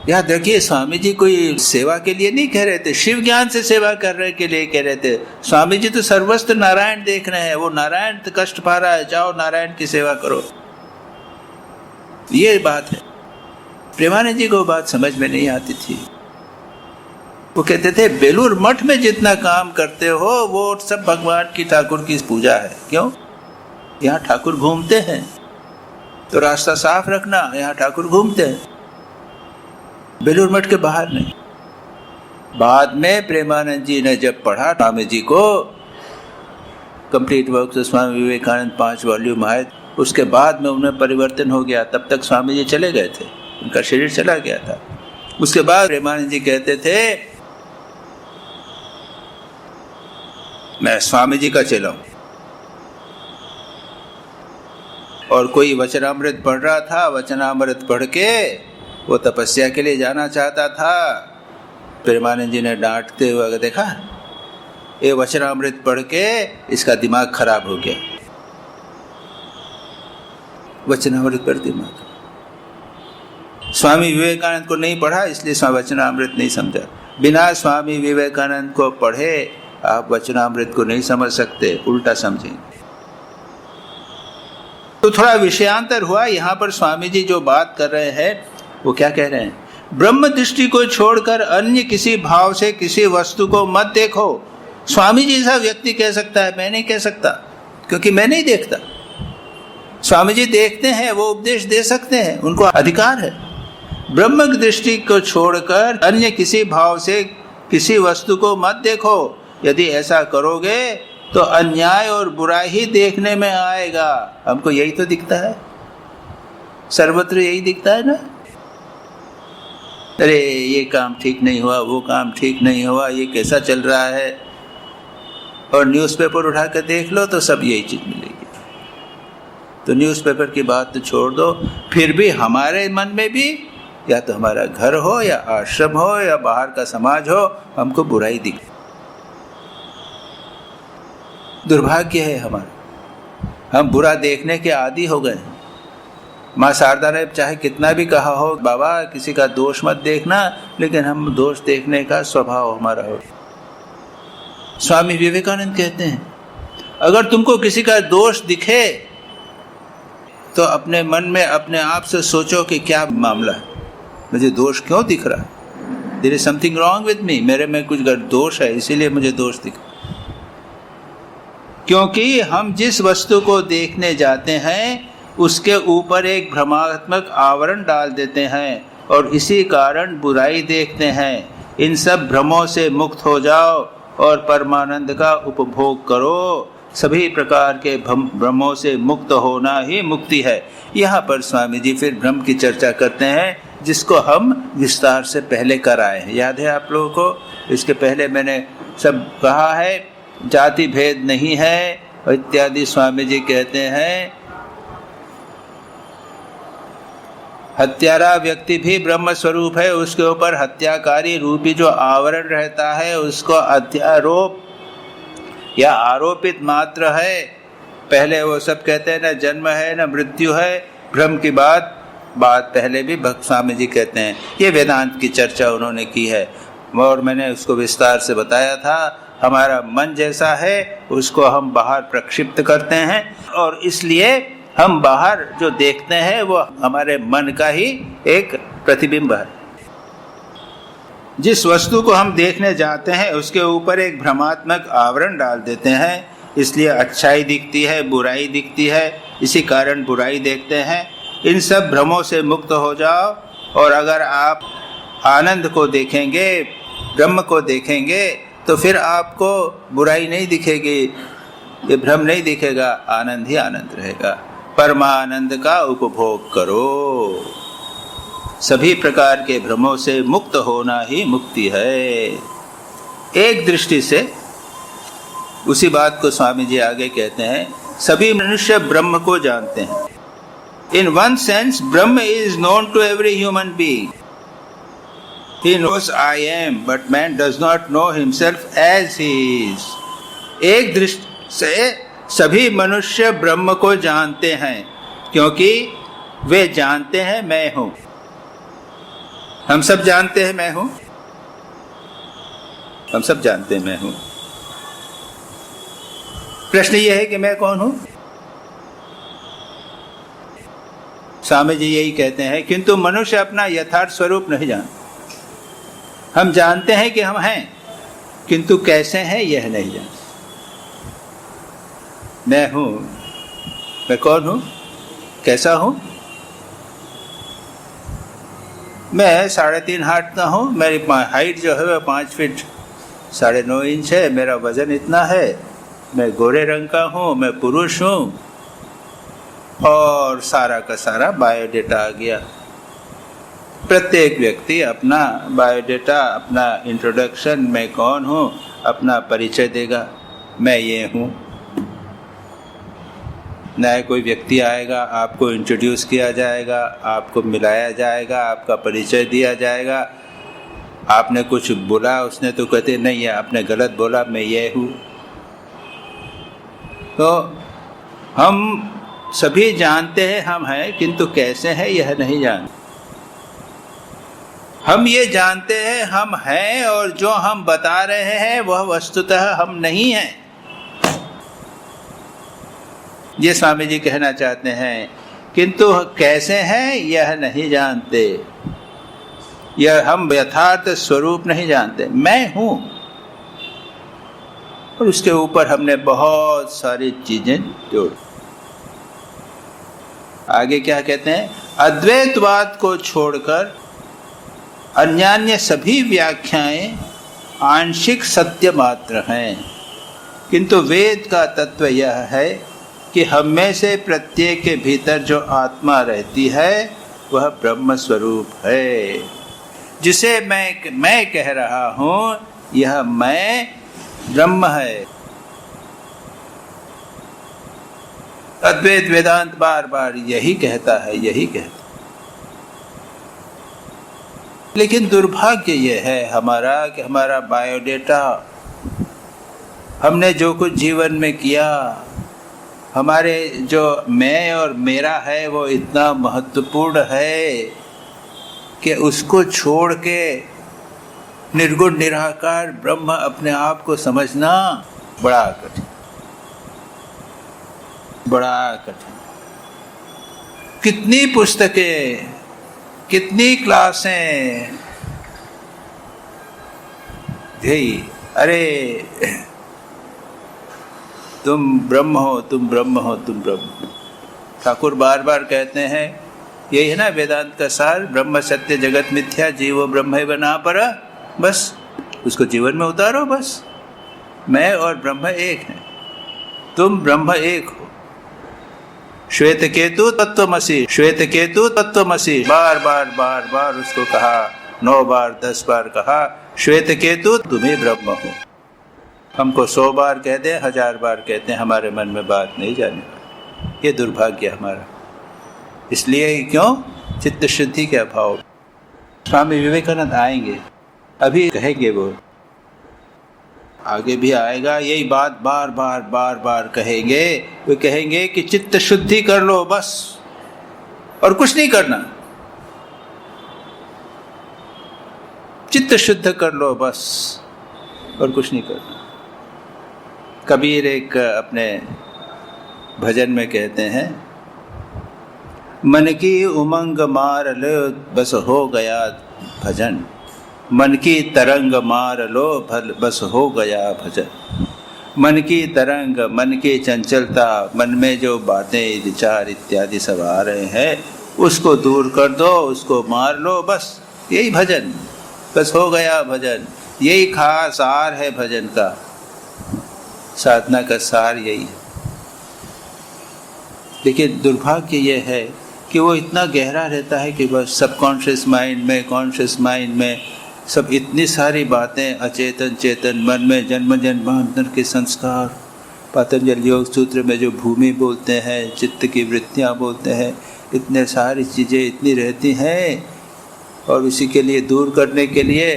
याद रखिए, स्वामी जी कोई सेवा के लिए नहीं कह रहे थे, शिव ज्ञान से सेवा करने के लिए कह रहे थे। स्वामी जी तो सर्वस्त्र नारायण देख रहे हैं, वो नारायण कष्ट पा रहा है, जाओ नारायण की सेवा करो, ये बात है। प्रेमानंद जी को बात समझ में नहीं आती थी। वो कहते थे बेलूर मठ में जितना काम करते हो वो सब भगवान की, ठाकुर की पूजा है। क्यों? यहाँ ठाकुर घूमते हैं, तो रास्ता साफ रखना, यहाँ ठाकुर घूमते हैं, बेलूर मठ के बाहर नहीं। बाद में प्रेमानंद जी ने जब पढ़ा स्वामी जी को, complete works of Swami Vivekananda 5 volume आए, उसके बाद में उन्हें परिवर्तन हो गया। तब तक स्वामी जी चले गए थे, उनका शरीर चला गया था। उसके बाद प्रेमानंद जी कहते थे मैं स्वामी जी का चेला हूं। और कोई वचनामृत पढ़ रहा था, वचनामृत पढ़ के वो तपस्या के लिए जाना चाहता था। प्रेमानंद जी ने डांटते हुए देखा, ये वचनामृत पढ़ के इसका दिमाग खराब हो गया। वचनामृत पर दिमाग, स्वामी विवेकानंद को नहीं पढ़ा इसलिए वचनामृत नहीं समझा। बिना स्वामी विवेकानंद को पढ़े आप वचनामृत को नहीं समझ सकते, उल्टा समझेंगे। तो थोड़ा विषयांतर हुआ। यहाँ पर स्वामी जी जो बात कर रहे हैं वो क्या कह रहे हैं? ब्रह्म दृष्टि को छोड़कर अन्य किसी भाव से किसी वस्तु को मत देखो। स्वामी जी जैसा व्यक्ति कह सकता है, मैं नहीं कह सकता, क्योंकि मैं नहीं देखता। स्वामी जी देखते हैं, वो उपदेश दे सकते हैं, उनको अधिकार है। ब्रह्म दृष्टि को छोड़कर अन्य किसी भाव से किसी वस्तु को मत देखो। यदि ऐसा करोगे तो अन्याय और बुराई ही देखने में आएगा। हमको यही तो दिखता है, सर्वत्र यही दिखता है ना। अरे ये काम ठीक नहीं हुआ, वो काम ठीक नहीं हुआ, ये कैसा चल रहा है, और न्यूज़पेपर उठा कर देख लो तो सब यही चीज मिलेगी। तो न्यूज़पेपर की बात तो छोड़ दो, फिर भी हमारे मन में भी, या तो हमारा घर हो या आश्रम हो या बाहर का समाज हो, हमको बुराई दिखे। दुर्भाग्य है हमारा, हम बुरा देखने के आदी हो गए हैं। माँ शारदा ने चाहे कितना भी कहा हो, बाबा किसी का दोष मत देखना, लेकिन हम दोष देखने का स्वभाव हमारा हो। स्वामी विवेकानंद कहते हैं अगर तुमको किसी का दोष दिखे तो अपने मन में अपने आप से सोचो कि क्या मामला है, मुझे दोष क्यों दिख रहा है? There is something wrong with me, मेरे में कुछ दोष है, इसीलिए मुझे दोष दिखा। क्योंकि हम जिस वस्तु को देखने जाते हैं उसके ऊपर एक भ्रमात्मक आवरण डाल देते हैं और इसी कारण बुराई देखते हैं। इन सब भ्रमों से मुक्त हो जाओ और परमानंद का उपभोग करो। सभी प्रकार के भ्रमों से मुक्त होना ही मुक्ति है। यहाँ पर स्वामी जी फिर भ्रम की चर्चा करते हैं, जिसको हम विस्तार से पहले कराए हैं। याद है आप लोगों को? इसके पहले मैंने सब कहा है, जाति भेद नहीं है इत्यादि। स्वामी जी कहते हैं हत्यारा व्यक्ति भी ब्रह्म स्वरूप है, उसके ऊपर हत्याकारी रूपी जो आवरण रहता है उसको अध्यारोप या आरोपित मात्र है। पहले वो सब कहते हैं ना जन्म है ना मृत्यु है, भ्रम की बात पहले भी भक्त स्वामी जी कहते हैं। ये वेदांत की चर्चा उन्होंने की है और मैंने उसको विस्तार से बताया था। हमारा मन जैसा है उसको हम बाहर प्रक्षिप्त करते हैं और इसलिए हम बाहर जो देखते हैं वो हमारे मन का ही एक प्रतिबिंब है। जिस वस्तु को हम देखने जाते हैं उसके ऊपर एक भ्रमात्मक आवरण डाल देते हैं, इसलिए अच्छाई दिखती है, बुराई दिखती है, इसी कारण बुराई देखते हैं। इन सब भ्रमों से मुक्त हो जाओ और अगर आप आनंद को देखेंगे, ब्रह्म को देखेंगे, तो फिर आपको बुराई नहीं दिखेगी, ये भ्रम नहीं दिखेगा, आनंद ही आनंद रहेगा। परमानंद का उपभोग करो। सभी प्रकार के भ्रमों से मुक्त होना ही मुक्ति है। एक दृष्टि से उसी बात को स्वामी जी आगे कहते हैं, सभी मनुष्य ब्रह्म को जानते हैं। In one sense, Brahma is known to every human being. He knows I am, but man does not know himself as he is. एक दृष्टि से सभी मनुष्य ब्रह्म को जानते हैं, क्योंकि वे जानते हैं मैं हूँ। हम सब जानते हैं मैं हूं, हम सब जानते हैं मैं हूं। प्रश्न यह है कि मैं कौन हूं? स्वामी जी यही कहते हैं, किंतु मनुष्य अपना यथार्थ स्वरूप नहीं जानता। हम जानते हैं कि हम हैं, किंतु कैसे हैं यह नहीं जानते। मैं हूं, मैं कौन हूं, कैसा हूं? मैं 3.5 हाथ का हूं। मेरी हाइट जो है वह 5 फीट 9.5 इंच है। मेरा वजन इतना है। मैं गोरे रंग का हूं, मैं पुरुष हूं, और सारा का सारा बायोडेटा आ गया। प्रत्येक व्यक्ति अपना बायोडेटा, अपना इंट्रोडक्शन, मैं कौन हूं, अपना परिचय देगा, मैं ये हूं। नया कोई व्यक्ति आएगा, आपको इंट्रोड्यूस किया जाएगा, आपको मिलाया जाएगा, आपका परिचय दिया जाएगा। आपने कुछ बोला, उसने तो कहते नहीं है आपने गलत बोला, मैं ये हूँ। तो हम सभी जानते हैं हम हैं, किंतु कैसे हैं यह नहीं जानते। हम ये जानते हैं हम हैं, और जो हम बता रहे हैं वह वस्तुतः हम नहीं हैं। ये स्वामी जी कहना चाहते हैं, किंतु कैसे हैं यह नहीं जानते। यह हम यथार्थ स्वरूप नहीं जानते। मैं हूं, और उसके ऊपर हमने बहुत सारी चीजें जोड़। आगे क्या कहते हैं, अद्वैतवाद को छोड़कर अन्यान्य सभी व्याख्याएं आंशिक सत्य मात्र हैं, किंतु वेद का तत्व यह है कि हम में से प्रत्येक के भीतर जो आत्मा रहती है वह ब्रह्म स्वरूप है। जिसे मैं कह रहा हूं, यह मैं ब्रह्म है। अद्वैत वेदांत बार बार यही कहता है, यही कहता। लेकिन दुर्भाग्य यह है हमारा कि हमारा बायोडेटा, हमने जो कुछ जीवन में किया, हमारे जो मैं और मेरा है वो इतना महत्वपूर्ण है कि उसको छोड़ के निर्गुण निराकार ब्रह्म अपने आप को समझना बड़ा कठिन, बड़ा कठिन। कितनी पुस्तकें, कितनी क्लासें, यही अरे तुम ब्रह्म हो, तुम ब्रह्म हो, तुम ब्रह्म हो। ठाकुर बार बार कहते हैं, यही है ना वेदांत का सार, ब्रह्म सत्य जगत मिथ्या जीवो ब्रह्म बना पर। बस उसको जीवन में उतारो। बस मैं और ब्रह्म एक हैं, तुम ब्रह्म एक हो। श्वेत केतु तत्वमसि, श्वेत केतु तत्वमसि, बार बार बार बार उसको कहा, 9 बार 10 बार कहा, श्वेत केतु तुम्ही ब्रह्म हो। हमको 100 बार कहते हैं, 1000 बार कहते हैं, हमारे मन में बात नहीं जाने। ये दुर्भाग्य हमारा। इसलिए क्यों? चित्त शुद्धि के अभाव। स्वामी विवेकानंद आएंगे, अभी कहेंगे, वो आगे भी आएगा, यही बात बार बार बार बार कहेंगे। वो कहेंगे कि चित्त शुद्धि कर लो बस, और कुछ नहीं करना। चित्त शुद्ध कर लो बस, और कुछ नहीं करना। कबीर एक अपने भजन में कहते हैं, मन की उमंग मार लो बस हो गया भजन, मन की तरंग मार लो बस हो गया भजन। मन की तरंग, मन की चंचलता, मन में जो बातें विचार इत्यादि सब आ रहे हैं, उसको दूर कर दो, उसको मार लो, बस यही भजन, बस हो गया भजन। यही खास सार है भजन का, साधना का सार यही है। लेकिन दुर्भाग्य यह है कि वो इतना गहरा रहता है कि बस सबकॉन्शियस माइंड में, कॉन्शियस माइंड में सब इतनी सारी बातें अचेतन चेतन मन में जन्म जन्मांतर के संस्कार, पतंजलि योग सूत्र में जो भूमि बोलते हैं, चित्त की वृत्तियाँ बोलते हैं, इतने सारी चीज़ें इतनी रहती हैं। और उसी के लिए दूर करने के लिए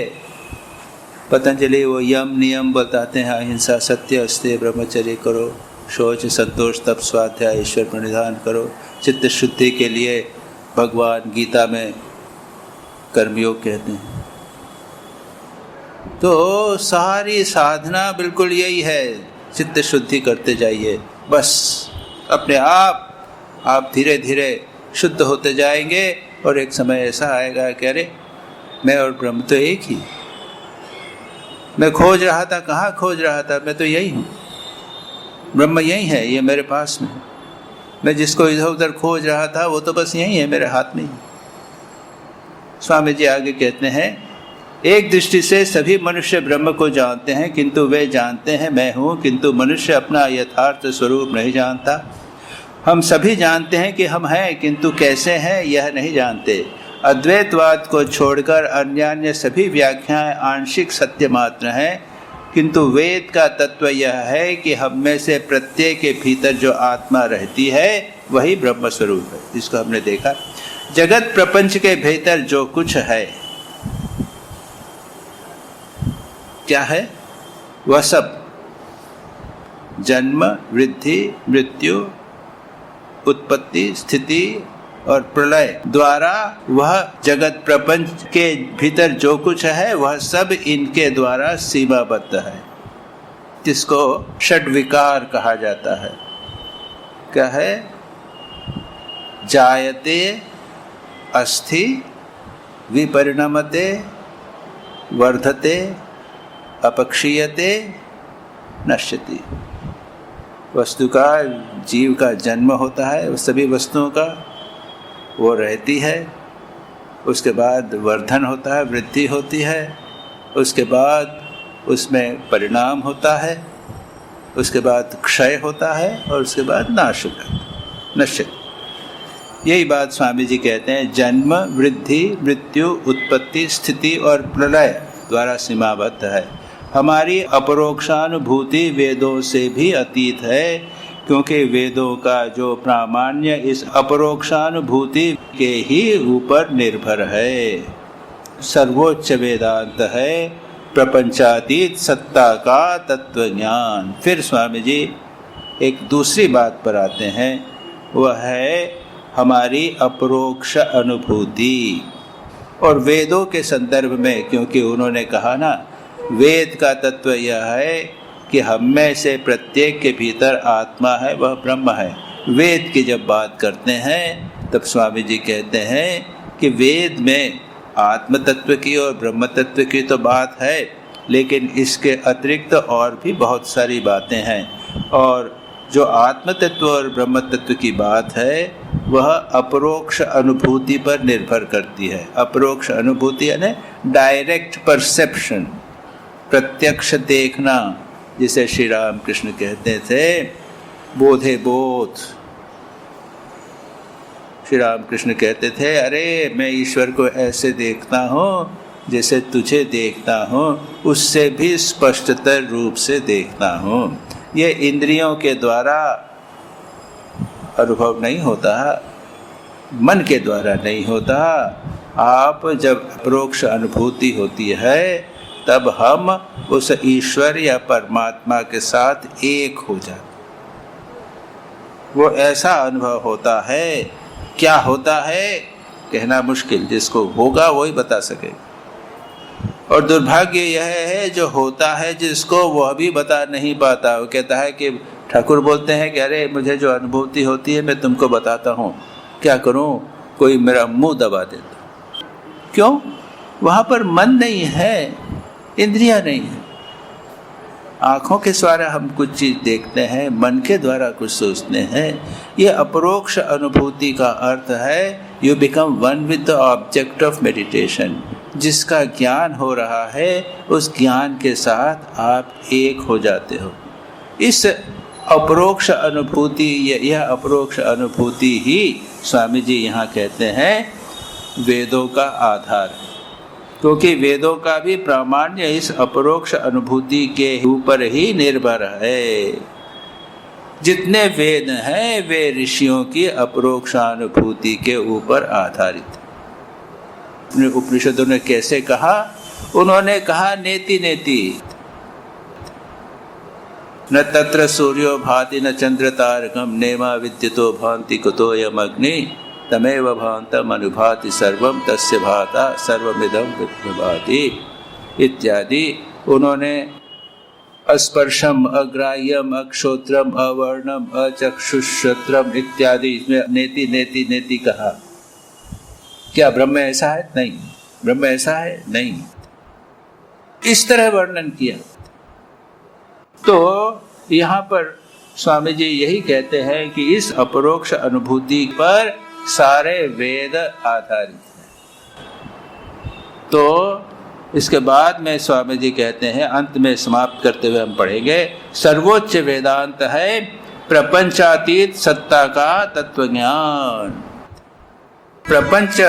पतंजलि वो यम नियम बताते हैं, अहिंसा सत्य अस्तेय ब्रह्मचर्य करो, शौच संतोष तप स्वाध्याय ईश्वर प्रणिधान करो। चित्त शुद्धि के लिए भगवान गीता में कर्मयोग कहते हैं। तो सारी साधना बिल्कुल यही है, चित्त शुद्धि करते जाइए, बस अपने आप धीरे धीरे शुद्ध होते जाएंगे। और एक समय ऐसा आएगा कि अरे मैं और ब्रह्म तो एक ही, मैं खोज रहा था, कहाँ खोज रहा था, मैं तो यही हूँ, ब्रह्म यही है, ये मेरे पास में। मैं जिसको इधर उधर खोज रहा था वो तो बस यही है, मेरे हाथ में ही। स्वामी जी आगे कहते हैं, एक दृष्टि से सभी मनुष्य ब्रह्म को जानते हैं, किंतु वे जानते हैं मैं हूँ, किंतु मनुष्य अपना यथार्थ स्वरूप नहीं जानता। हम सभी जानते हैं कि हम हैं, किंतु कैसे हैं यह नहीं जानते। अद्वैतवाद को छोड़कर अन्यान्य सभी व्याख्याएं आंशिक सत्य मात्र हैं, किंतु वेद का तत्व यह है कि हम में से प्रत्येक के भीतर जो आत्मा रहती है वही ब्रह्म स्वरूप है, जिसको हमने देखा। जगत प्रपंच के भीतर जो कुछ है, क्या है? वह सब जन्म, वृद्धि, मृत्यु, उत्पत्ति, स्थिति और प्रलय द्वारा वह जगत प्रपंच के भीतर जो कुछ है वह सब इनके द्वारा सीमाबद्ध है, जिसको षड विकार कहा जाता है। क्या है? जायते, अस्ति, विपरिणमते, वर्धते, अपक्षीयते, नश्यति। वस्तु का, जीव का जन्म होता है, सभी वस्तुओं का, वो रहती है, उसके बाद वर्धन होता है, वृद्धि होती है, उसके बाद उसमें परिणाम होता है, उसके बाद क्षय होता है और उसके बाद नाश होता है, नश्यति। यही बात स्वामी जी कहते हैं, जन्म, वृद्धि, मृत्यु, उत्पत्ति, स्थिति और प्रलय द्वारा सीमाबद्ध है। हमारी अपरोक्षानुभूति वेदों से भी अतीत है, क्योंकि वेदों का जो प्रामाण्य इस अपरोक्षानुभूति के ही ऊपर निर्भर है। सर्वोच्च वेदांत है प्रपंचातीत सत्ता का तत्व ज्ञान। फिर स्वामी जी एक दूसरी बात पर आते हैं, वह है हमारी अपरोक्ष अनुभूति। और वेदों के संदर्भ में, क्योंकि उन्होंने कहा ना, वेद का तत्व यह है कि हम में से प्रत्येक के भीतर आत्मा है, वह ब्रह्म है। वेद की जब बात करते हैं तब स्वामी जी कहते हैं कि वेद में आत्म तत्व की और ब्रह्म तत्व की तो बात है, लेकिन इसके अतिरिक्त और भी बहुत सारी बातें हैं। और जो आत्म तत्व और ब्रह्म तत्व की बात है वह अपरोक्ष अनुभूति पर निर्भर करती है। अपरोक्ष अनुभूति यानी डायरेक्ट परसेप्शन, प्रत्यक्ष देखना, जिसे श्री राम कृष्ण कहते थे बोधे बोध। श्री राम कृष्ण कहते थे, अरे मैं ईश्वर को ऐसे देखता हूँ जैसे तुझे देखता हूँ, उससे भी स्पष्टतर रूप से देखता हूँ। ये इंद्रियों के द्वारा अनुभव नहीं होता, मन के द्वारा नहीं होता। आप जब अपरोक्ष अनुभूति होती है तब हम उस ईश्वर या परमात्मा के साथ एक हो जाते, वो ऐसा अनुभव होता है। क्या होता है कहना मुश्किल, जिसको होगा वही बता सके। और दुर्भाग्य यह है जो होता है जिसको वह भी बता नहीं पाता। वो कहता है कि ठाकुर बोलते हैं कि अरे मुझे जो अनुभूति होती है मैं तुमको बताता हूँ, क्या करूँ? कोई मेरा मुंह दबा देता। क्यों? वहाँ पर मन नहीं है, इंद्रियां नहीं है। आँखों के द्वारा हम कुछ चीज़ देखते हैं, मन के द्वारा कुछ सोचते हैं। ये अपरोक्ष अनुभूति का अर्थ है you become one with the object of meditation. जिसका ज्ञान हो रहा है उस ज्ञान के साथ आप एक हो जाते हो। इस अपरोक्ष अनुभूति, यह अपरोक्ष अनुभूति ही स्वामी जी यहाँ कहते हैं वेदों का आधार है, क्योंकि वेदों का भी प्रामाण्य इस अपरोक्ष अनुभूति के ऊपर ही निर्भर है। जितने वेद हैं वे ऋषियों की अपरोक्षानुभूति के ऊपर आधारित। उपनिषदों ने कैसे कहा? उन्होंने कहा नेति नेति, न तत्र सूर्यो भाति न चंद्र तारकम नेमा विद्युतो भांति कुतोयम अग्नि तमेव भान्तम अनुभाति सर्वम तस्य भाता सर्वमिदं विभाति इत्यादि। उन्होंने अस्पर्शम, अग्राह्यम, अक्षोत्रम, अवर्णम, अचक्षुश्रोत्रम इत्यादि इसमें नेति नेति नेति कहा। क्या ब्रह्म ऐसा है? नहीं। ब्रह्म ऐसा है? नहीं। इस तरह वर्णन किया। तो यहाँ पर स्वामी जी यही कहते हैं कि इस अपरोक्ष अनुभूति पर सारे वेद आधारित हैं। तो इसके बाद में स्वामी जी कहते हैं, अंत में समाप्त करते हुए हम पढ़ेंगे, सर्वोच्च वेदांत है प्रपंचातीत सत्ता का तत्व ज्ञान। प्रपंच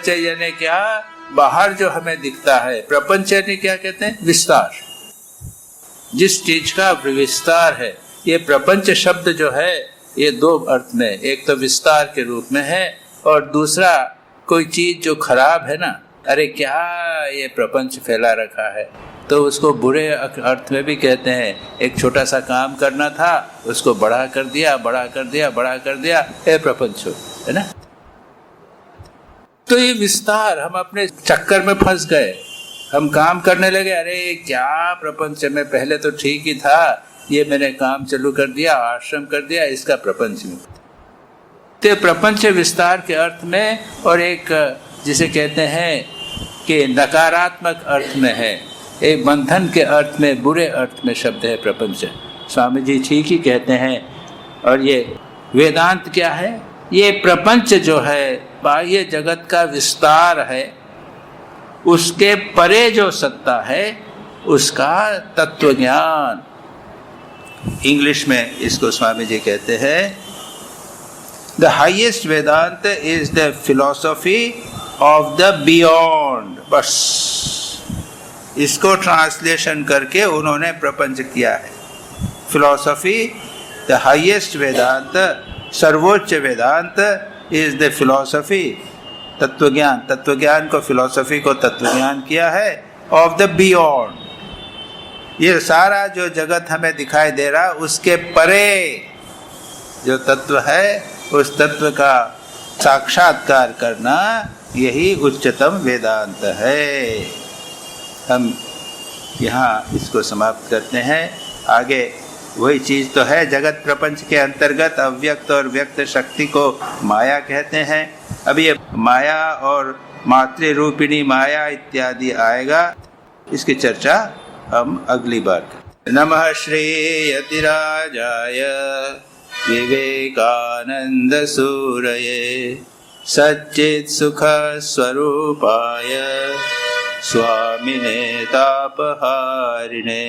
यानी क्या? बाहर जो हमें दिखता है। प्रपंच यानी क्या कहते हैं? विस्तार। जिस चीज का विस्तार है, ये प्रपंच शब्द जो है ये दो अर्थ में, एक तो विस्तार के रूप में है और दूसरा कोई चीज जो खराब है ना, अरे क्या ये प्रपंच फैला रखा है, तो उसको बुरे अर्थ में भी कहते हैं। एक छोटा सा काम करना था, उसको बड़ा कर दिया, ये प्रपंच है ना। तो ये विस्तार, हम अपने चक्कर में फंस गए, हम काम करने लगे, अरे क्या प्रपंच में, पहले तो ठीक ही था, ये मैंने काम चालू कर दिया, आश्रम कर दिया, इसका प्रपंच में। तो प्रपंच विस्तार के अर्थ में, और एक जिसे कहते हैं कि नकारात्मक अर्थ में है, एक बंधन के अर्थ में, बुरे अर्थ में शब्द है प्रपंच। स्वामी जी ठीक ही कहते हैं। और ये वेदांत क्या है? ये प्रपंच जो है बाह्य जगत का विस्तार है, उसके परे जो सत्ता है उसका तत्व ज्ञान। इंग्लिश में इसको स्वामी जी कहते हैं, the highest Vedanta is the philosophy of the beyond. बस इसको ट्रांसलेशन करके उन्होंने प्रपंच किया है। फिलॉसफी, द हाईएस्ट वेदांत, सर्वोच्च वेदांत इज द फिलॉसफी, तत्वज्ञान। तत्वज्ञान को, फिलॉसफी को तत्वज्ञान किया है, ऑफ द बियॉन्ड। ये सारा जो जगत हमें दिखाई दे रहा, उसके परे जो तत्व है, उस तत्व का साक्षात्कार करना, यही उच्चतम वेदांत है। हम यहाँ इसको समाप्त करते हैं। आगे वही चीज़ तो है, जगत प्रपंच के अंतर्गत अव्यक्त और व्यक्त शक्ति को माया कहते हैं। अब ये माया और मातृरूपिणी माया इत्यादि आएगा, इसकी चर्चा हम अगली बार करें। नमः श्री यतिराजाय विवेकानंद सूरये सच्चित् सुख स्वरूपाय स्वामिने तापहारिणे।